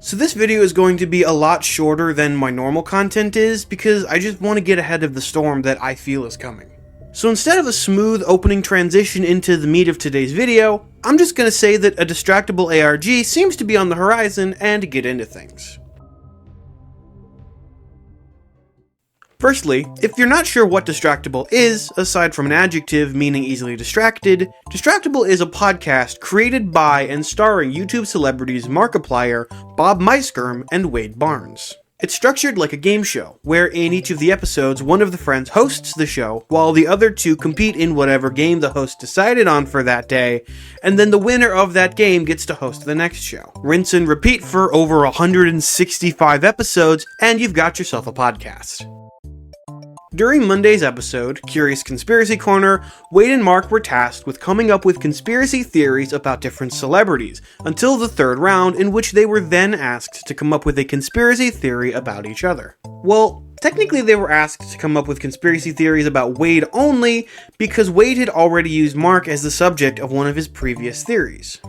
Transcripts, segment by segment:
So this video is going to be a lot shorter than my normal content is because I just want to get ahead of the storm that I feel is coming. So instead of a smooth opening transition into the meat of today's video, I'm just going to say that a Distractible ARG seems to be on the horizon and get into things. Firstly, if you're not sure what Distractible is, aside from an adjective meaning easily distracted, Distractible is a podcast created by and starring YouTube celebrities Markiplier, Bob Muyskens, and Wade Barnes. It's structured like a game show, where in each of the episodes one of the friends hosts the show, while the other two compete in whatever game the host decided on for that day, and then the winner of that game gets to host the next show. Rinse and repeat for over 165 episodes, and you've got yourself a podcast. During Monday's episode, Curious Conspiracy Corner, Wade and Mark were tasked with coming up with conspiracy theories about different celebrities, until the third round, in which they were then asked to come up with a conspiracy theory about each other. Well, technically they were asked to come up with conspiracy theories about Wade only, because Wade had already used Mark as the subject of one of his previous theories.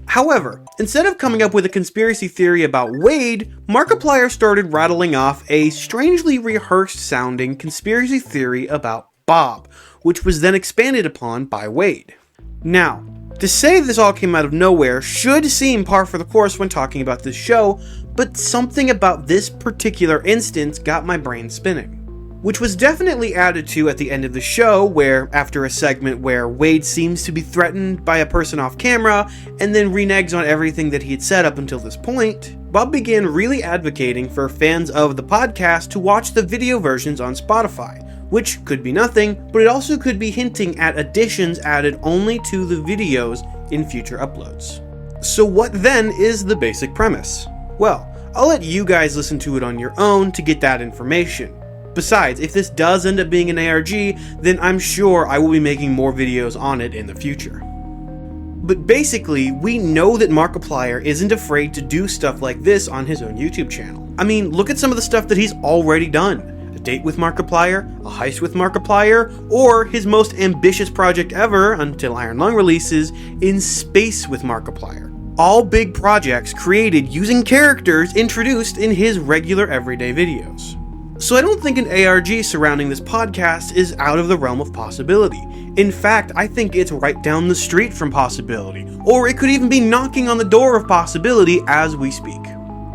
However, instead of coming up with a conspiracy theory about Wade, Markiplier started rattling off a strangely rehearsed sounding conspiracy theory about Bob, which was then expanded upon by Wade. Now, to say this all came out of nowhere should seem par for the course when talking about this show, but something about this particular instance got my brain spinning. Which was definitely added to at the end of the show, where, after a segment where Wade seems to be threatened by a person off camera, and then reneges on everything that he had said up until this point, Bob began really advocating for fans of the podcast to watch the video versions on Spotify, which could be nothing, but it also could be hinting at additions added only to the videos in future uploads. So what then is the basic premise? Well, I'll let you guys listen to it on your own to get that information. Besides, if this does end up being an ARG, then I'm sure I will be making more videos on it in the future. But basically, we know that Markiplier isn't afraid to do stuff like this on his own YouTube channel. I mean, look at some of the stuff that he's already done. A date with Markiplier, a heist with Markiplier, or his most ambitious project ever, until Iron Lung releases, In Space with Markiplier. All big projects created using characters introduced in his regular everyday videos. So I don't think an ARG surrounding this podcast is out of the realm of possibility. In fact, I think it's right down the street from possibility, or it could even be knocking on the door of possibility as we speak.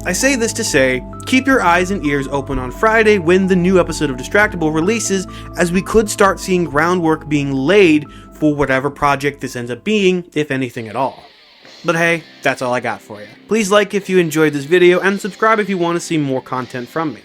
I say this to say, keep your eyes and ears open on Friday when the new episode of Distractible releases, as we could start seeing groundwork being laid for whatever project this ends up being, if anything at all. But hey, that's all I got for you. Please like if you enjoyed this video, and subscribe if you want to see more content from me.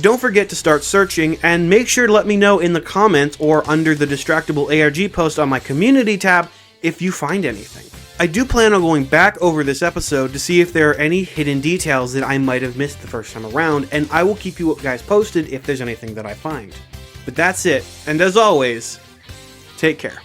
Don't forget to start searching, and make sure to let me know in the comments or under the Distractible ARG post on my community tab if you find anything. I do plan on going back over this episode to see if there are any hidden details that I might have missed the first time around, and I will keep you guys posted if there's anything that I find. But that's it, and as always, take care.